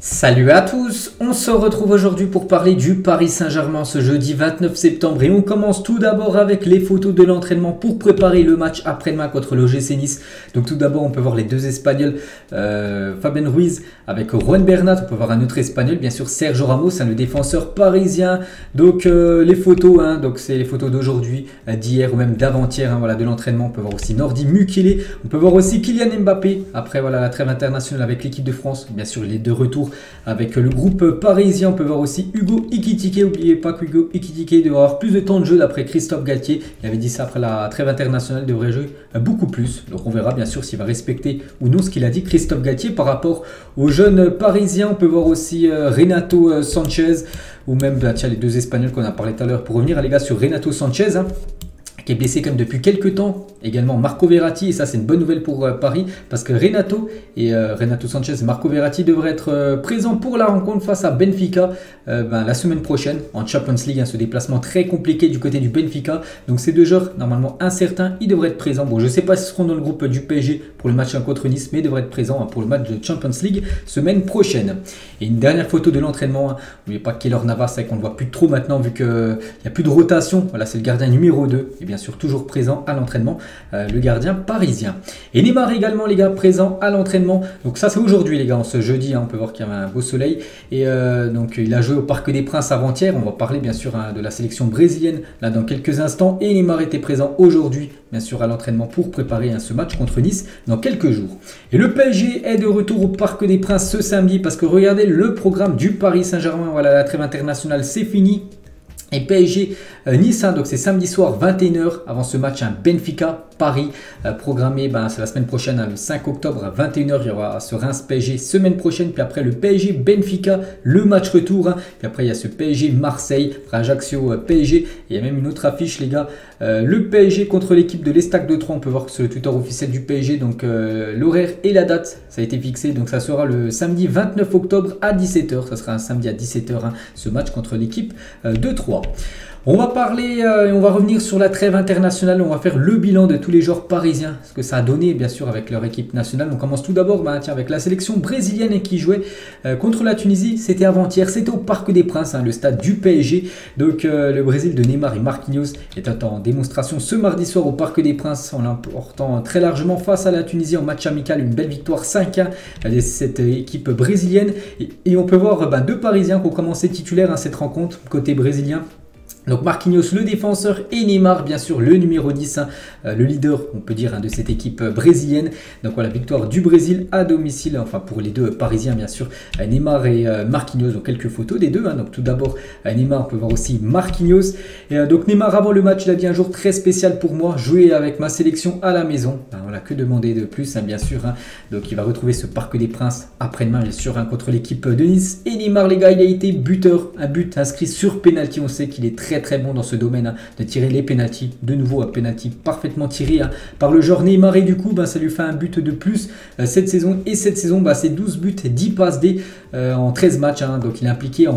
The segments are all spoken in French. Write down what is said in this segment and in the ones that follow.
Salut à tous, on se retrouve aujourd'hui pour parler du Paris Saint-Germain ce jeudi 29 septembre et on commence tout d'abord avec les photos de l'entraînement pour préparer le match après-demain contre l'OGC Nice. Donc tout d'abord on peut voir les deux Espagnols, Fabien Ruiz avec Juan Bernat, on peut voir un autre Espagnol, bien sûr Sergio Ramos, le défenseur parisien. Donc les photos, donc c'est les photos d'aujourd'hui, d'hier ou même d'avant-hier, voilà, de l'entraînement. On peut voir aussi Nordi Mukele, on peut voir aussi Kylian Mbappé après voilà, la trêve internationale avec l'équipe de France, bien sûr les deux retours avec le groupe parisien. On peut voir aussi Hugo Ekitike. N'oubliez pas qu'Hugo Ekitike devrait avoir plus de temps de jeu d'après Christophe Galtier. Il avait dit ça après la trêve internationale, il devrait jouer beaucoup plus. Donc on verra bien sûr s'il va respecter ou non ce qu'il a dit Christophe Galtier par rapport aux jeunes parisiens. On peut voir aussi Renato Sanchez ou même tiens, les deux Espagnols qu'on a parlé tout à l'heure. Pour revenir les gars sur Renato Sanchez, qui est blessé quand même depuis quelques temps. Également Marco Verratti, et ça c'est une bonne nouvelle pour Paris, parce que Renato Sanchez et Marco Verratti devraient être présents pour la rencontre face à Benfica la semaine prochaine en Champions League, ce déplacement très compliqué du côté du Benfica. Donc ces deux joueurs normalement incertains, ils devraient être présents. Bon, je ne sais pas s'ils seront dans le groupe du PSG pour le match contre Nice, mais ils devraient être présents pour le match de Champions League semaine prochaine. Et une dernière photo de l'entraînement, n'oubliez pas Keylor Navas, c'est qu'on ne le voit plus trop maintenant vu qu'il n'y a plus de rotation. Voilà, c'est le gardien numéro 2, et bien sûr toujours présent à l'entraînement, le gardien parisien. Et Neymar également les gars, présent à l'entraînement. Donc ça c'est aujourd'hui les gars, ce jeudi, on peut voir qu'il y avait un beau soleil. Et donc il a joué au Parc des Princes avant-hier. On va parler bien sûr de la sélection brésilienne là dans quelques instants. Et Neymar était présent aujourd'hui bien sûr à l'entraînement pour préparer ce match contre Nice dans quelques jours. Et le PSG est de retour au Parc des Princes ce samedi, parce que regardez le programme du Paris Saint-Germain. Voilà, la trêve internationale c'est fini. Et PSG Nice, donc c'est samedi soir 21h avant ce match, Benfica Paris programmé, c'est la semaine prochaine, le 5 octobre à 21h. Il y aura ce Reims PSG semaine prochaine, puis après le PSG Benfica, le match retour, puis après il y a ce PSG Marseille, Ajaccio PSG, et il y a même une autre affiche les gars, le PSG contre l'équipe de l'Estac de Troyes. On peut voir que sur le Twitter officiel du PSG, donc l'horaire et la date ça a été fixé, donc ça sera le samedi 29 octobre à 17h, ça sera un samedi à 17h ce match contre l'équipe de Troyes. On va parler et on va revenir sur la trêve internationale. On va faire le bilan de tous les joueurs parisiens, ce que ça a donné bien sûr avec leur équipe nationale. On commence tout d'abord avec la sélection brésilienne qui jouait contre la Tunisie. C'était avant-hier, c'était au Parc des Princes, le stade du PSG. Donc le Brésil de Neymar et Marquinhos était en démonstration ce mardi soir au Parc des Princes en l'emportant très largement face à la Tunisie en match amical. Une belle victoire 5-1 de cette équipe brésilienne. Et on peut voir deux Parisiens qui ont commencé titulaires cette rencontre côté brésilien. Donc Marquinhos le défenseur et Neymar bien sûr le numéro 10, le leader on peut dire de cette équipe brésilienne. Donc voilà, victoire du Brésil à domicile, enfin pour les deux parisiens bien sûr, Neymar et Marquinhos. Donc quelques photos des deux, donc tout d'abord Neymar, on peut voir aussi Marquinhos. Et donc Neymar avant le match il a dit un jour très spécial pour moi, jouer avec ma sélection à la maison. Voilà, que demander de plus bien sûr, donc il va retrouver ce Parc des Princes après-demain bien sûr contre l'équipe de Nice. Et Neymar les gars, il a été buteur, un but inscrit sur penalty. On sait qu'il est très bon dans ce domaine de tirer les pénaltys. De nouveau un penalty parfaitement tiré par le joueur Neymar, et du coup ça lui fait un but de plus cette saison. Et cette saison c'est 12 buts, 10 passes D en 13 matchs, donc il est impliqué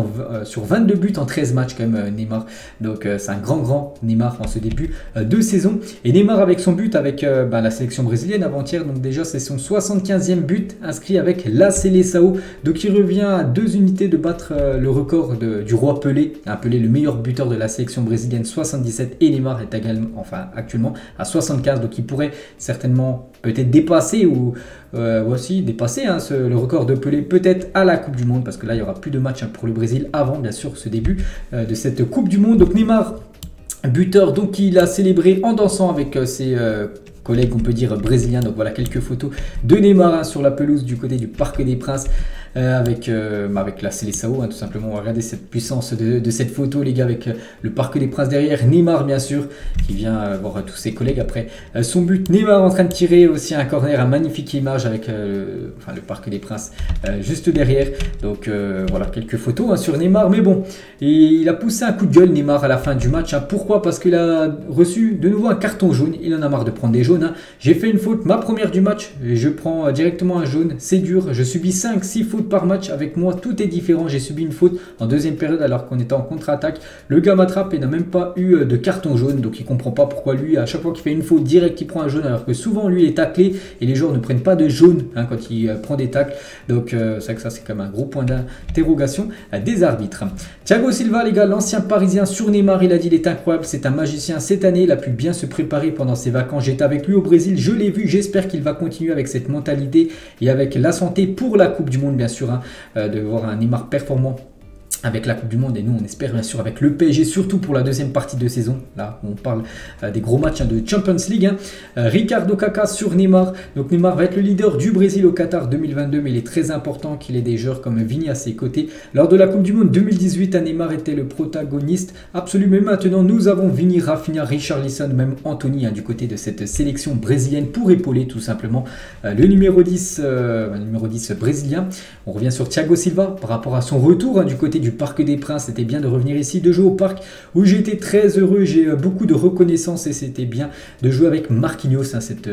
sur 22 buts en 13 matchs quand même Neymar. Donc c'est un grand Neymar en ce début de saison. Et Neymar avec son but avec la sélection brésilienne avant-hier, donc déjà c'est son 75e but inscrit avec la Seleção. Donc il revient à 2 unités de battre le record du roi Pelé. Pelé le meilleur buteur de la sélection brésilienne, 77, et Neymar est également, actuellement à 75, donc il pourrait certainement peut-être dépasser ou aussi dépasser le record de Pelé peut-être à la Coupe du Monde, parce que là il n'y aura plus de matchs pour le Brésil avant bien sûr ce début de cette Coupe du Monde. Donc Neymar buteur, donc il a célébré en dansant avec ses collègues on peut dire brésiliens. Donc voilà quelques photos de Neymar sur la pelouse du côté du Parc des Princes avec la Seleção tout simplement. Regardez cette puissance de cette photo les gars, avec le Parc des Princes derrière, Neymar bien sûr qui vient voir tous ses collègues après son but. Neymar en train de tirer aussi un corner, un magnifique image avec le Parc des Princes juste derrière. Donc voilà quelques photos sur Neymar, mais bon, il a poussé un coup de gueule Neymar à la fin du match. Pourquoi? Parce qu'il a reçu de nouveau un carton jaune. Il en a marre de prendre des jaunes. J'ai fait une faute, ma première du match, je prends directement un jaune, c'est dur, je subis 5-6 fautes fautes par match. Avec moi, tout est différent. J'ai subi une faute en deuxième période alors qu'on était en contre-attaque. Le gars m'attrape et n'a même pas eu de carton jaune. Donc il comprend pas pourquoi lui, à chaque fois qu'il fait une faute direct, il prend un jaune alors que souvent lui il est taclé et les joueurs ne prennent pas de jaune quand il prend des tacles. Donc c'est vrai que ça c'est quand même un gros point d'interrogation des arbitres. Thiago Silva, les gars, l'ancien parisien sur Neymar, il a dit il est incroyable, c'est un magicien cette année, il a pu bien se préparer pendant ses vacances. J'étais avec lui au Brésil, je l'ai vu, j'espère qu'il va continuer avec cette mentalité et avec la santé pour la Coupe du Monde bien sûr, de voir un Neymar performant avec la Coupe du Monde et nous on espère bien sûr avec le PSG surtout pour la deuxième partie de saison, là on parle des gros matchs de Champions League. Ricardo Kaká sur Neymar, donc Neymar va être le leader du Brésil au Qatar 2022 mais il est très important qu'il ait des joueurs comme Vini à ses côtés. Lors de la Coupe du Monde 2018, Neymar était le protagoniste absolu, mais maintenant nous avons Vini, Rafinha, Richarlison, même Anthony du côté de cette sélection brésilienne pour épauler tout simplement le numéro 10 brésilien. On revient sur Thiago Silva par rapport à son retour du côté du Parc des Princes. C'était bien de revenir ici, de jouer au parc où j'ai été très heureux, j'ai beaucoup de reconnaissance et c'était bien de jouer avec Marquinhos, cette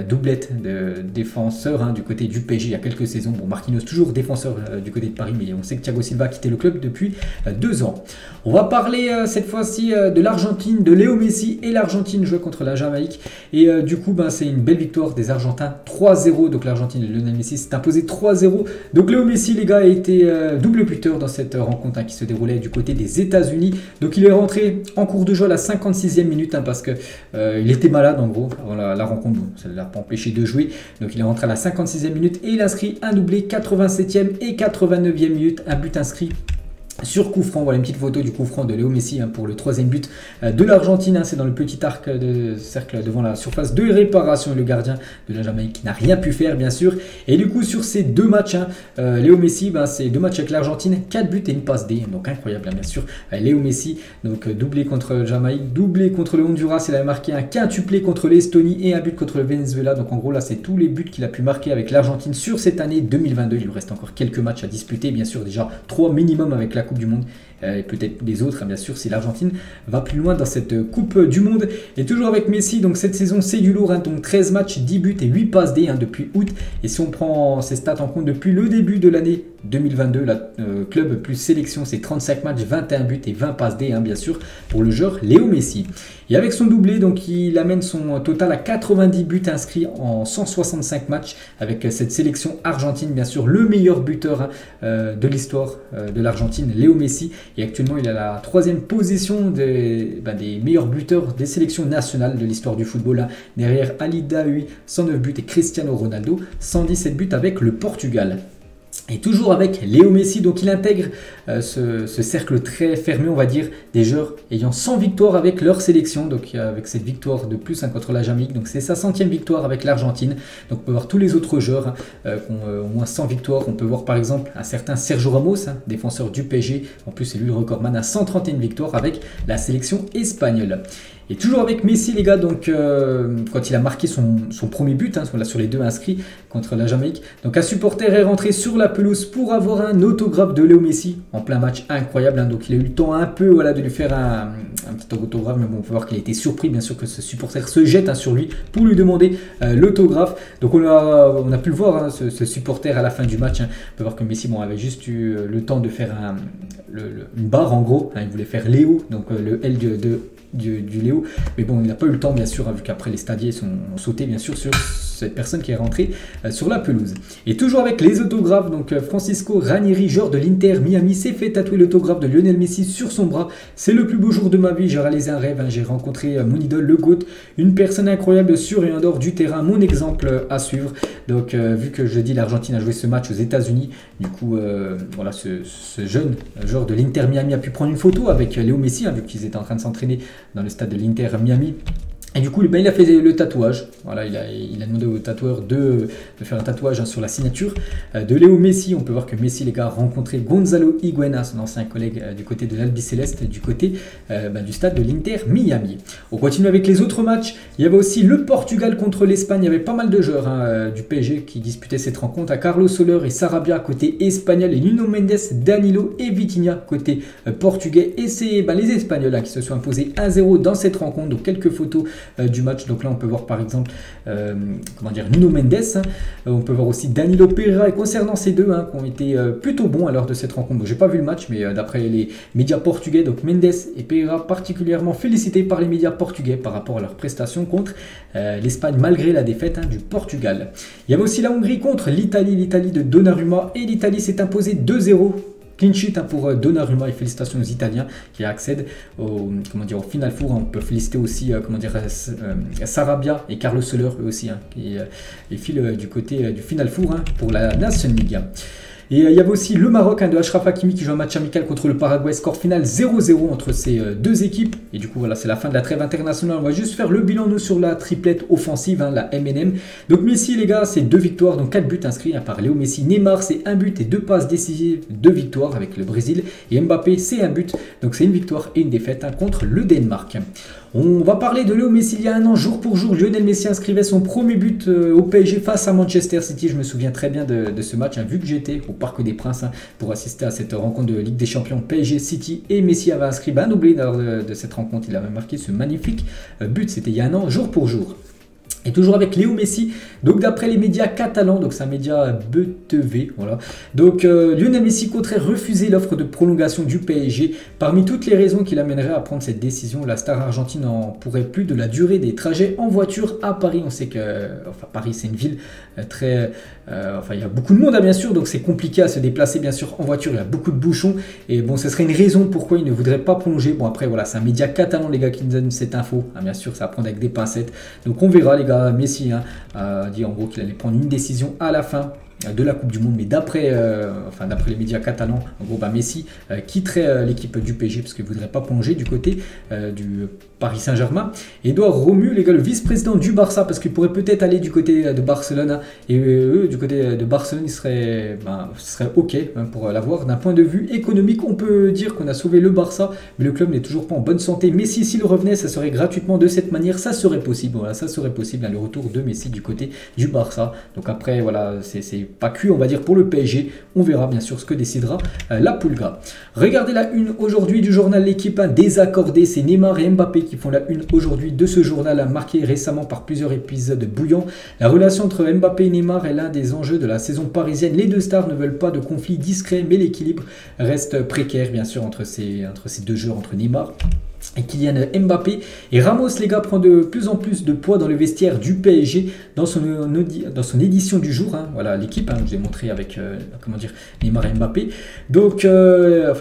doublette de défenseur du côté du PSG il y a quelques saisons. Bon, Marquinhos toujours défenseur du côté de Paris, mais on sait que Thiago Silva a quitté le club depuis 2 ans. On va parler cette fois-ci de l'Argentine, de Léo Messi, et l'Argentine jouait contre la Jamaïque et du coup c'est une belle victoire des Argentins, 3-0. Donc l'Argentine et Lionel Messi s'est imposé 3-0. Donc Léo Messi, les gars, a été double buteur dans cette rencontre qui se déroulait du côté des États-Unis. Donc il est rentré en cours de jeu à la 56e minute parce que il était malade en gros avant la rencontre. Bon, ça ne l'a pas empêché de jouer. Donc il est rentré à la 56e minute et il inscrit un doublé 87e et 89e minute, un but inscrit sur coup franc. Voilà une petite photo du coup franc de Léo Messi pour le 3e but de l'Argentine. C'est dans le petit arc de cercle devant la surface de réparation. Et le gardien de la Jamaïque n'a rien pu faire bien sûr. Et du coup sur ces 2 matchs, Léo Messi, c'est 2 matchs avec l'Argentine, 4 buts et une passe D. Donc incroyable bien sûr. Léo Messi, donc doublé contre la Jamaïque, doublé contre le Honduras. Il avait marqué un quintuplé contre l'Estonie et un but contre le Venezuela. Donc en gros là c'est tous les buts qu'il a pu marquer avec l'Argentine sur cette année 2022. Il lui reste encore quelques matchs à disputer bien sûr, déjà 3 minimum avec la Coupe du Monde et peut-être les autres bien sûr si l'Argentine va plus loin dans cette Coupe du Monde. Et toujours avec Messi, donc cette saison c'est du lourd, donc 13 matchs, 10 buts et 8 passes D depuis août. Et si on prend ces stats en compte depuis le début de l'année 2022, la club plus sélection c'est 35 matchs, 21 buts et 20 passes D bien sûr pour le joueur Léo Messi. Et avec son doublé, donc il amène son total à 90 buts inscrits en 165 matchs avec cette sélection argentine, bien sûr le meilleur buteur de l'histoire de l'Argentine, Léo Messi. Et actuellement il a la 3e position des meilleurs buteurs des sélections nationales de l'histoire du football, derrière Ali Daoui 109 buts et Cristiano Ronaldo 117 buts avec le Portugal. Et toujours avec Léo Messi, donc il intègre ce cercle très fermé, on va dire, des joueurs ayant 100 victoires avec leur sélection. Donc avec cette victoire de plus contre la Jamaïque, donc c'est sa 100e victoire avec l'Argentine. Donc on peut voir tous les autres joueurs qui ont au moins 100 victoires. On peut voir par exemple un certain Sergio Ramos, défenseur du PSG. En plus c'est lui le recordman à 131 victoires avec la sélection espagnole. Et toujours avec Messi les gars, donc quand il a marqué son premier but, sur les 2 inscrits contre la Jamaïque, donc un supporter est rentré sur la pelouse pour avoir un autographe de Léo Messi en plein match, incroyable, donc il a eu le temps un peu de lui faire un petit autographe, mais bon on peut voir qu'il a été surpris bien sûr que ce supporter se jette sur lui pour lui demander l'autographe. Donc on a pu le voir ce supporter à la fin du match, on peut voir que Messi avait juste eu le temps de faire une barre en gros, il voulait faire Léo, donc le L du Léo, mais bon il n'a pas eu le temps bien sûr vu qu'après les stadiers sont sautés bien sûr sur cette personne qui est rentrée sur la pelouse. Et toujours avec les autographes, donc Francisco Ranieri, joueur de l'Inter Miami, s'est fait tatouer l'autographe de Lionel Messi sur son bras. C'est le plus beau jour de ma vie, j'ai réalisé un rêve, j'ai rencontré mon idole, le GOAT, une personne incroyable sur et en dehors du terrain, mon exemple à suivre. Donc vu que je dis l'Argentine a joué ce match aux États-Unis, du coup voilà ce jeune joueur de l'Inter Miami a pu prendre une photo avec Léo Messi, vu qu'ils étaient en train de s'entraîner dans le stade de l'Inter Miami. Et du coup, il a fait le tatouage. Voilà, il a demandé au tatoueur de faire un tatouage sur la signature de Léo Messi. On peut voir que Messi, les gars, a rencontré Gonzalo Higuaín, son ancien collègue du côté de l'Albiceleste, du côté du stade de l'Inter Miami. On continue avec les autres matchs. Il y avait aussi le Portugal contre l'Espagne. Il y avait pas mal de joueurs du PSG qui disputaient cette rencontre. À Carlos Soler et Sarabia côté espagnol, et Nuno Mendes, Danilo et Vitinha côté portugais. Et c'est les Espagnols qui se sont imposés 1-0 dans cette rencontre. Donc quelques photos du match. Donc là, on peut voir par exemple comment dire, Nuno Mendes, on peut voir aussi Danilo Pereira. Et concernant ces deux qui ont été plutôt bons à l'heure de cette rencontre, j'ai pas vu le match, mais d'après les médias portugais, donc Mendes et Pereira particulièrement félicités par les médias portugais par rapport à leur prestation contre l'Espagne malgré la défaite du Portugal. Il y avait aussi la Hongrie contre l'Italie de Donnarumma, et l'Italie s'est imposée 2-0. Clean sheet pour Donnarumma, et félicitations aux Italiens qui accèdent au Final Four. On peut féliciter aussi Sarabia et Carlos Soler aussi qui filent du côté du Final Four pour la Nation League. Et il y avait aussi le Maroc de Achraf Hakimi qui joue un match amical contre le Paraguay. Score final 0-0 entre ces deux équipes. Et du coup, voilà, c'est la fin de la trêve internationale. On va juste faire le bilan, nous, sur la triplette offensive, la MNM. Donc Messi, les gars, c'est 2 victoires, donc 4 buts inscrits par Léo Messi. Neymar, c'est 1 but et 2 passes décisives, 2 victoires avec le Brésil. Et Mbappé, c'est 1 but. Donc c'est une victoire et une défaite contre le Danemark. On va parler de Léo Messi il y a un an, jour pour jour. Lionel Messi inscrivait son premier but au PSG face à Manchester City. Je me souviens très bien de ce match, vu que j'étais au Parc des Princes pour assister à cette rencontre de Ligue des Champions PSG City. Et Messi avait inscrit un doublé lors de cette rencontre. Il avait marqué ce magnifique but. C'était il y a un an, jour pour jour. Et toujours avec Léo Messi, donc d'après les médias catalans, donc c'est un média BTV, voilà. Donc Lionel Messi compterait refuser l'offre de prolongation du PSG. Parmi toutes les raisons qui l'amèneraient à prendre cette décision, la star argentine n'en pourrait plus de la durée des trajets en voiture à Paris. On sait que Paris c'est une ville très... il y a beaucoup de monde bien sûr, donc c'est compliqué à se déplacer bien sûr en voiture, il y a beaucoup de bouchons. Et bon, ce serait une raison pourquoi il ne voudrait pas prolonger. Bon après voilà, c'est un média catalan les gars qui nous donnent cette info. Bien sûr, ça va prendre avec des pincettes. Donc on verra les gars. Messi a dit en gros qu'il allait prendre une décision à la fin de la Coupe du Monde, mais d'après les médias catalans, en gros Messi quitterait l'équipe du PSG parce qu'il ne voudrait pas plonger du côté du Paris Saint-Germain. Edouard Romu, les gars, le vice-président du Barça, parce qu'il pourrait peut-être aller du côté de Barcelone, et eux du côté de Barcelone ce serait ok pour l'avoir. D'un point de vue économique, on peut dire qu'on a sauvé le Barça, mais le club n'est toujours pas en bonne santé. Messi, s'il revenait, ça serait gratuitement de cette manière, ça serait possible. Voilà, ça serait possible, le retour de Messi du côté du Barça. Donc après voilà, c'est pas cuit on va dire pour le PSG. On verra bien sûr ce que décidera la Pulga. Regardez la une aujourd'hui du journal L'équipe désaccordée. C'est Neymar et Mbappé qui font la une aujourd'hui de ce journal, marqué récemment par plusieurs épisodes bouillants. La relation entre Mbappé et Neymar est l'un des enjeux de la saison parisienne. Les deux stars ne veulent pas de conflit discret, mais l'équilibre reste précaire bien sûr entre ces deux joueurs, entre Neymar et Kylian Mbappé. Et Ramos, les gars, prend de plus en plus de poids dans le vestiaire du PSG dans son édition du jour. Voilà l'équipe, je vous ai montré avec Neymar et Mbappé. Donc,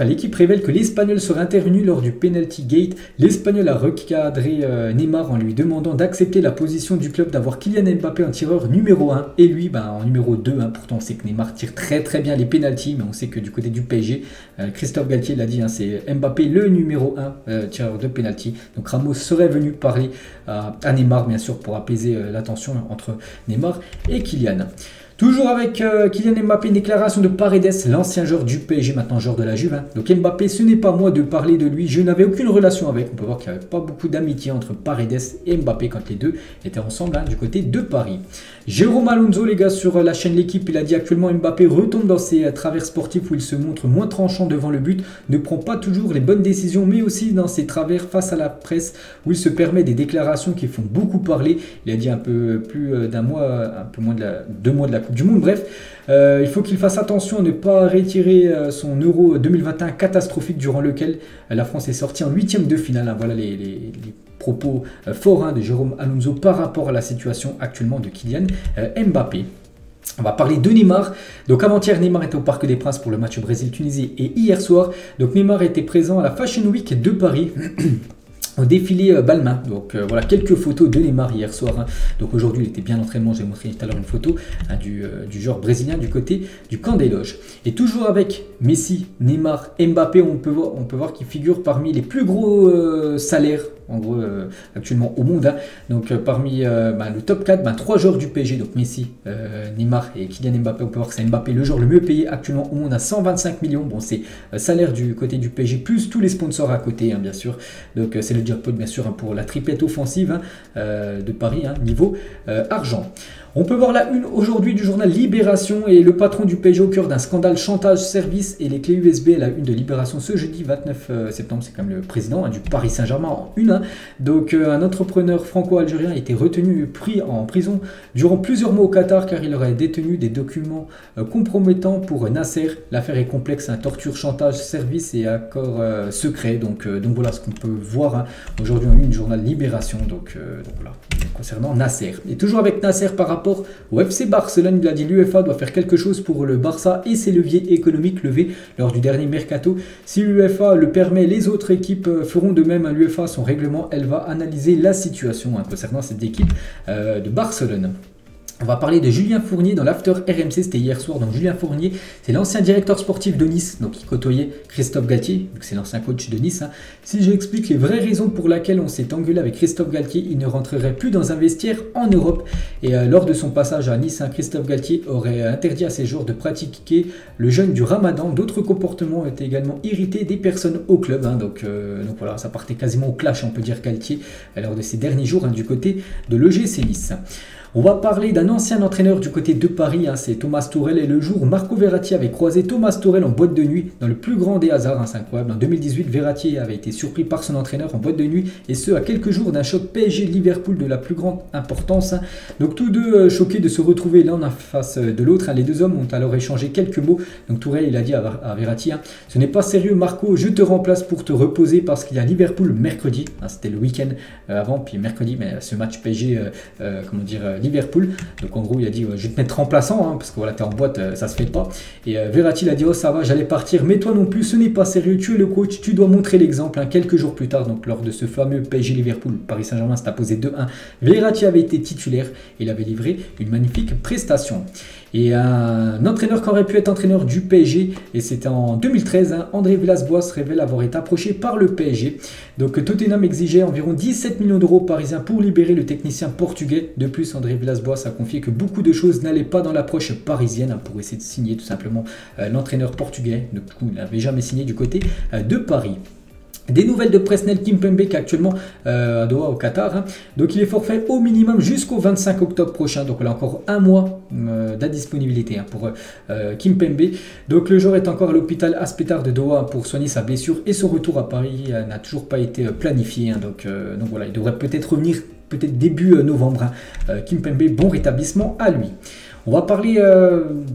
l'équipe révèle que l'Espagnol serait intervenu lors du penalty gate. L'Espagnol a recadré Neymar en lui demandant d'accepter la position du club d'avoir Kylian Mbappé en tireur numéro 1 et lui en numéro 2. Pourtant, on sait que Neymar tire très très bien les penalties, mais on sait que du côté du PSG, Christophe Galtier l'a dit, c'est Mbappé le numéro 1 tireur de penalty. Donc Ramos serait venu parler à Neymar bien sûr pour apaiser la tension entre Neymar et Kylian. Toujours avec Kylian Mbappé, une déclaration de Paredes, l'ancien joueur du PSG, maintenant joueur de la Juve. Donc Mbappé, ce n'est pas moi de parler de lui, je n'avais aucune relation avec. On peut voir qu'il n'y avait pas beaucoup d'amitié entre Paredes et Mbappé quand les deux étaient ensemble du côté de Paris. Jérôme Alonso, les gars, sur la chaîne L'équipe, il a dit actuellement Mbappé retombe dans ses travers sportifs où il se montre moins tranchant devant le but, ne prend pas toujours les bonnes décisions, mais aussi dans ses travers face à la presse où il se permet des déclarations qui font beaucoup parler. Il a dit un peu plus d'un mois, un peu moins de 2 mois de la Coupe du Monde. Bref, il faut qu'il fasse attention à ne pas retirer son Euro 2021 catastrophique durant lequel la France est sortie en 8e de finale. Voilà les propos forts de Jérôme Alonso par rapport à la situation actuellement de Kylian Mbappé. On va parler de Neymar. Donc avant-hier, Neymar était au Parc des Princes pour le match Brésil-Tunisie, et hier soir, donc Neymar était présent à la Fashion Week de Paris. Au défilé Balmain. Donc voilà quelques photos de Neymar hier soir. Donc aujourd'hui il était bien entraînement, j'ai montré tout à l'heure une photo du joueur brésilien du côté du camp des loges. Et toujours avec Messi, Neymar, Mbappé, on peut voir qu'ils figurent parmi les plus gros salaires en gros actuellement au monde. Donc parmi le top 4, 3 joueurs du PSG, donc Messi, Neymar et Kylian Mbappé. On peut voir que c'est Mbappé le joueur le mieux payé actuellement au monde à 125 millions. Bon, c'est salaire du côté du PSG plus tous les sponsors à côté bien sûr. Donc c'est le jackpot bien sûr pour la triplette offensive de Paris niveau argent. On peut voir la une aujourd'hui du journal Libération et le patron du PSG au cœur d'un scandale chantage service et les clés USB à la une de Libération ce jeudi 29 septembre. C'est quand même le président du Paris Saint-Germain en une. Donc un entrepreneur franco-algérien a été retenu pris en prison durant plusieurs mois au Qatar car il aurait détenu des documents compromettants pour Nasser. L'affaire est complexe, torture, chantage, service et accord secret. Donc voilà ce qu'on peut voir aujourd'hui en une du journal Libération. Donc voilà, concernant Nasser. Et toujours avec Nasser par rapport au FC Barcelone, il a dit l'UEFA doit faire quelque chose pour le Barça et ses leviers économiques levés lors du dernier mercato. Si l'UEFA le permet, les autres équipes feront de même. L'UEFA, son règlement, elle va analyser la situation concernant cette équipe de Barcelone. On va parler de Julien Fournier dans l'After RMC, c'était hier soir. Donc Julien Fournier, c'est l'ancien directeur sportif de Nice, donc il côtoyait Christophe Galtier, donc c'est l'ancien coach de Nice. Si j'explique les vraies raisons pour lesquelles on s'est engueulé avec Christophe Galtier, il ne rentrerait plus dans un vestiaire en Europe. Et lors de son passage à Nice, Christophe Galtier aurait interdit à ses joueurs de pratiquer le jeûne du Ramadan. D'autres comportements étaient également irrités des personnes au club. Donc voilà, ça partait quasiment au clash, on peut dire, Galtier, lors de ces derniers jours du côté de l'EGC Nice. On va parler d'un ancien entraîneur du côté de Paris, c'est Thomas Tuchel. Et le jour où Marco Verratti avait croisé Thomas Tuchel en boîte de nuit, dans le plus grand des hasards, c'est incroyable. En 2018, Verratti avait été surpris par son entraîneur en boîte de nuit, et ce à quelques jours d'un choc PSG-Liverpool de la plus grande importance. Donc tous deux choqués de se retrouver l'un en face de l'autre. Les deux hommes ont alors échangé quelques mots. Donc Tuchel, il a dit à Verratti, ce n'est pas sérieux Marco, je te remplace pour te reposer parce qu'il y a Liverpool mercredi. C'était le week-end avant, puis mercredi, mais ce match PSG, Liverpool. Donc en gros il a dit je vais te mettre remplaçant parce que voilà, t'es en boîte, ça se fait pas. Et Verratti il a dit oh ça va, j'allais partir, mais toi non plus, ce n'est pas sérieux, tu es le coach, tu dois montrer l'exemple. Quelques jours plus tard, donc lors de ce fameux PSG Liverpool, Paris Saint-Germain s'est imposé 2-1. Verratti avait été titulaire et il avait livré une magnifique prestation. Et un entraîneur qui aurait pu être entraîneur du PSG, et c'était en 2013, André Villas-Boas révèle avoir été approché par le PSG. Donc Tottenham exigeait environ 17 millions d'euros parisiens pour libérer le technicien portugais. De plus, André Villas-Boas a confié que beaucoup de choses n'allaient pas dans l'approche parisienne pour essayer de signer tout simplement l'entraîneur portugais. Du coup, il n'avait jamais signé du côté de Paris. Des nouvelles de Presnel Kimpembe qui est actuellement à Doha au Qatar. Donc il est forfait au minimum jusqu'au 25 octobre prochain. Donc on a encore un mois d'indisponibilité pour Kimpembe. Donc le joueur est encore à l'hôpital Aspetar de Doha pour soigner sa blessure et son retour à Paris n'a toujours pas été planifié. Donc voilà, il devrait peut-être revenir début novembre. Kimpembe, bon rétablissement à lui. On va parler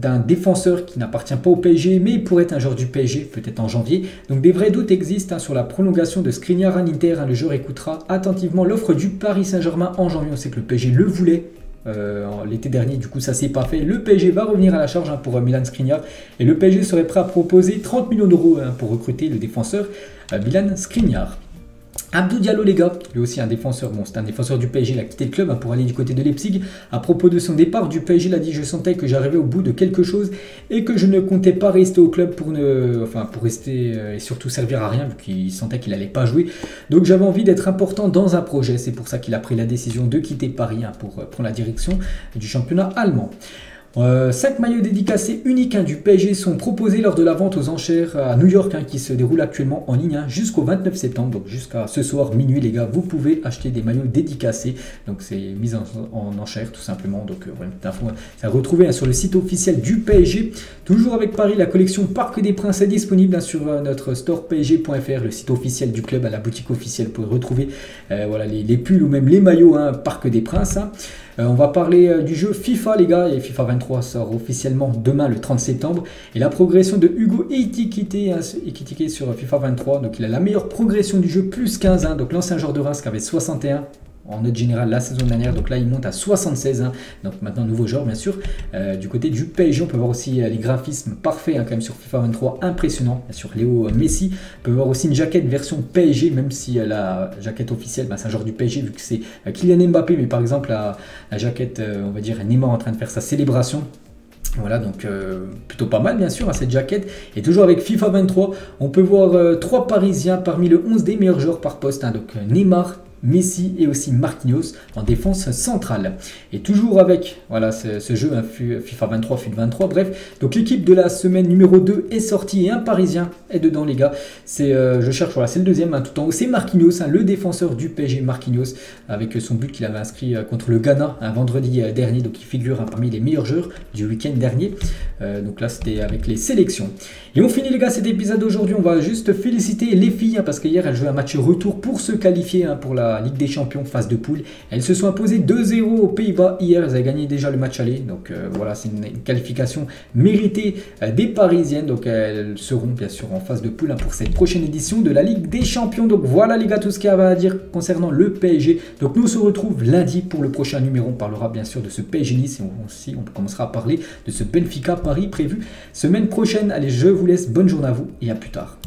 d'un défenseur qui n'appartient pas au PSG, mais il pourrait être un joueur du PSG, peut-être en janvier. Donc des vrais doutes existent sur la prolongation de Skriniar à l'Inter. Le joueur écoutera attentivement l'offre du Paris Saint-Germain en janvier. On sait que le PSG le voulait l'été dernier, du coup ça s'est pas fait. Le PSG va revenir à la charge pour Milan Skriniar, et le PSG serait prêt à proposer 30 millions d'euros pour recruter le défenseur Milan Skriniar. Abdou Diallo, les gars, lui aussi un défenseur, c'est un défenseur du PSG, il a quitté le club pour aller du côté de Leipzig. À propos de son départ du PSG, il a dit je sentais que j'arrivais au bout de quelque chose et que je ne comptais pas rester au club pour rester et surtout servir à rien, vu qu'il sentait qu'il n'allait pas jouer. Donc j'avais envie d'être important dans un projet, c'est pour ça qu'il a pris la décision de quitter Paris pour prendre la direction du championnat allemand. 5 maillots dédicacés uniques du PSG sont proposés lors de la vente aux enchères à New York qui se déroule actuellement en ligne jusqu'au 29 septembre. Donc jusqu'à ce soir minuit les gars, vous pouvez acheter des maillots dédicacés. Donc c'est mis en enchère tout simplement. Donc voilà, d'infos à retrouver sur le site officiel du PSG. Toujours avec Paris, la collection Parc des Princes est disponible sur notre store psg.fr, le site officiel du club, à la boutique officielle. Vous pouvez retrouver voilà, les pulls ou même les maillots Parc des Princes. On va parler du jeu FIFA les gars, et FIFA 23 sort officiellement demain le 30 septembre. Et la progression de Hugo Ekitike sur FIFA 23, donc il a la meilleure progression du jeu, plus 15. Donc l'ancien joueur de Reims qui avait 61 en note générale la saison dernière, donc là il monte à 76, donc maintenant nouveau joueur bien sûr. Du côté du PSG, on peut voir aussi les graphismes parfaits quand même sur FIFA 23, impressionnant. Sur Léo Messi, on peut voir aussi une jaquette version PSG, même si la jaquette officielle c'est un joueur du PSG vu que c'est Kylian Mbappé, mais par exemple la jaquette on va dire Neymar en train de faire sa célébration. Voilà, donc plutôt pas mal bien sûr cette jaquette. Et toujours avec FIFA 23, on peut voir 3 Parisiens parmi le 11 des meilleurs joueurs par poste, donc Neymar, Messi et aussi Marquinhos en défense centrale. Et toujours avec voilà, ce jeu, hein, FIFA 23, FUT 23, bref. Donc l'équipe de la semaine numéro 2 est sortie et un Parisien est dedans les gars. Je cherche, voilà, c'est le deuxième hein, tout en haut. C'est Marquinhos, hein, le défenseur du PSG Marquinhos, avec son but qu'il avait inscrit contre le Ghana un vendredi dernier. Donc il figure hein, parmi les meilleurs joueurs du week-end dernier. Donc là c'était avec les sélections. Et on finit les gars cet épisode aujourd'hui. On va juste féliciter les filles hein, parce qu'hier elles jouaient un match retour pour se qualifier hein, pour la Ligue des Champions phase de poule. Elles se sont imposées 2-0 aux Pays-Bas hier. Elles avaient gagné déjà le match aller. Donc voilà, c'est une qualification méritée des Parisiennes. Donc elles seront bien sûr en phase de poule hein, pour cette prochaine édition de la Ligue des Champions. Donc voilà les gars tout ce qu'il y avait à dire concernant le PSG. Donc nous on se retrouve lundi pour le prochain numéro. On parlera bien sûr de ce PSG Nice et aussi on commencera à parler de ce Benfica Paris prévu semaine prochaine. Allez, je vous laisse, bonne journée à vous et à plus tard.